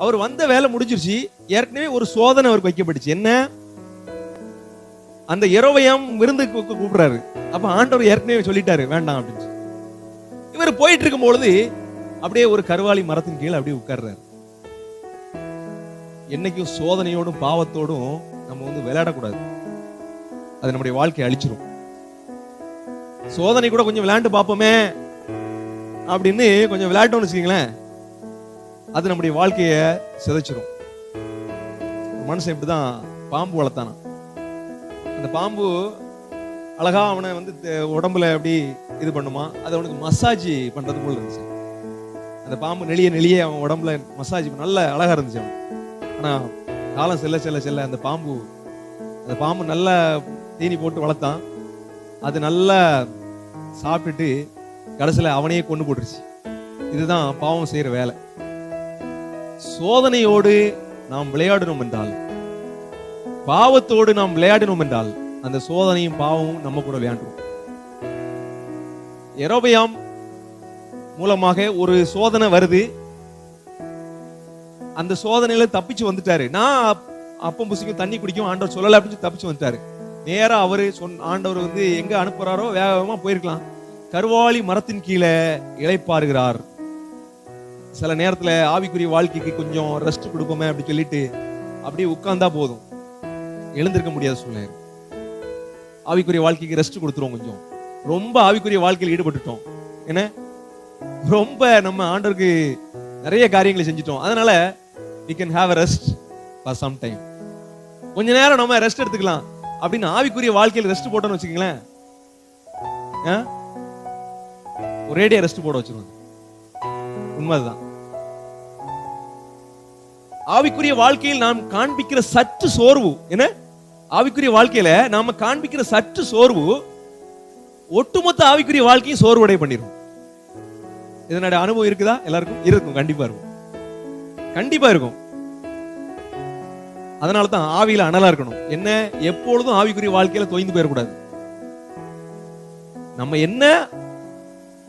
அவர் வந்த வேலை முடிஞ்சிருச்சு. ஏற்கனவே ஒரு சோதனை அவருக்கு வைக்கப்பட்டுச்சு. என்ன? அந்த யெரொபெயாம் விருந்துக்கு கூப்பிடுறாரு. அப்ப ஆண்டவர் ஏற்கனவே சொல்லிட்டாரு வேண்டாம் அப்படின்னு. இவர் போயிட்டு இருக்கும் பொழுது அப்படியே ஒரு கருவாலி மரத்தின் கீழே அப்படியே உட்கார்றாரு. என்னைக்கும் சோதனையோடும் பாவத்தோடும் நம்ம விளையாடக்கூடாது. அது நம்முடைய வாழ்க்கையை அழிச்சிரும். சோதனை கூட கொஞ்சம் விளையாண்டு பார்ப்போமே அப்படின்னு கொஞ்சம் விளையாட்டோம்னு வச்சுக்கீங்களேன், அது நம்முடைய வாழ்க்கையை சிதைச்சிரும். மனுஷன் இப்படிதான் பாம்பு வளர்த்தானா. அந்த பாம்பு அழகா அவனை உடம்புல அப்படி இது பண்ணுமா, அது அவனுக்கு மசாஜ் பண்றது போல இருந்துச்சு. அந்த பாம்பு நெளிய நெளிய அவன் உடம்புல மசாஜ் நல்ல அழகா இருந்துச்சு அவன். ஆனா காலம் செல்ல செல்ல செல்ல அந்த பாம்பு நல்ல தீனி போட்டு வளர்த்தான். அது நல்லா சாப்பிட்டுட்டு கடைசியில அவனையே கொண்டு போட்டுருச்சு. இதுதான் பாவம் செய்யற வேலை. சோதனையோடு நாம் விளையாடணும் என்றால், பாவத்தோடு நாம் விளையாடணும் என்றால், அந்த சோதனையும் பாவமும் நம்ம கூட விளையாண்டுரும். யெரொபெயாம் மூலமாக ஒரு சோதனை வருது. அந்த சோதனையில தப்பிச்சு வந்துட்டாரு. நான் அப்பம் புசிக்கும் தண்ணி குடிக்கும் ஆண்டவர் சொல்லல அப்படின்னு தப்பிச்சு வந்துட்டாரு. நேரா அவரு ஆண்டவர் எங்க அனுப்புறாரோ வேகமா போயிருக்கலாம். கருவாலி மரத்தின் கீழே இளைப்பாறுகிறார். சில நேரத்துல ஆவிக்குரிய வாழ்க்கைக்கு கொஞ்சம் ரெஸ்ட் கொடுப்போமே அப்படி சொல்லிட்டு அப்படியே உட்கார்ந்தா போதும், எழுந்திருக்க முடியாத சூழ்நிலை. ஆவிக்குரிய வாழ்க்கைக்கு ரெஸ்ட் கொடுத்துருவோம். கொஞ்சம் ரொம்ப ஆவிக்குரிய வாழ்க்கையில் ஈடுபட்டுட்டோம், என்ன ரொம்ப நம்ம ஆண்டவருக்கு நிறைய காரியங்களை செஞ்சுட்டோம். அதனால we can have a rest for some time. கொஞ்ச நேரம் நம்ம ரெஸ்ட் எடுத்துக்கலாம் அப்படின்னு ஆவிக்குரிய வாழ்க்கையில் ரெஸ்ட் போட்டோம்னு வச்சுக்கீங்களேன், ஒரேடியா ரெஸ்ட் போட வச்சிருவாங்க. உண்மைதான். ஆவிக்குரிய வாழ்க்கையில் நாம் காண்பிக்கிற சற்று சோர்வு, என்ன ஆவிக்குரிய வாழ்க்கையில நாம காண்பிக்கிற சற்று சோர்வு ஒட்டுமொத்த ஆவிக்குரிய வாழ்க்கையை சோர்வடை பண்ணிரும். இதனுடைய அனுபவம் இருக்குதா? எல்லாருக்கும் இருக்கும். கண்டிப்பா இருக்கும், கண்டிப்பா இருக்கும். அதனாலதான் ஆவியில அனலா இருக்கணும். என்ன, எப்பொழுதும் ஆவிக்குரிய வாழ்க்கையில தொய்ந்து போயிடக்கூடாது.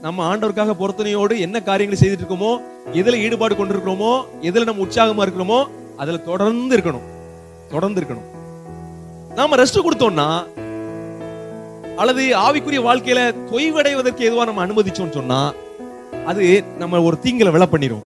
நம்ம ஆண்டவருக்காக பொருத்தனையோடு என்ன காரியங்களை செய்துட்டு இருக்கோமோ, எதுல ஈடுபாடு கொண்டிருக்கிறோமோ, எதுல நம்ம உற்சாகமா இருக்கிறோமோ, அதுல தொடர்ந்து இருக்கணும். நாம ரெஸ்ட் கொடுத்தோம்னா, அல்லது ஆவிக்குரிய வாழ்க்கையில தொய்வடைவதற்கு எதுவா நம்ம அனுமதிச்சோம்னு சொன்னா, அது நம்ம ஒரு தீங்குல விழ பண்ணிரும்.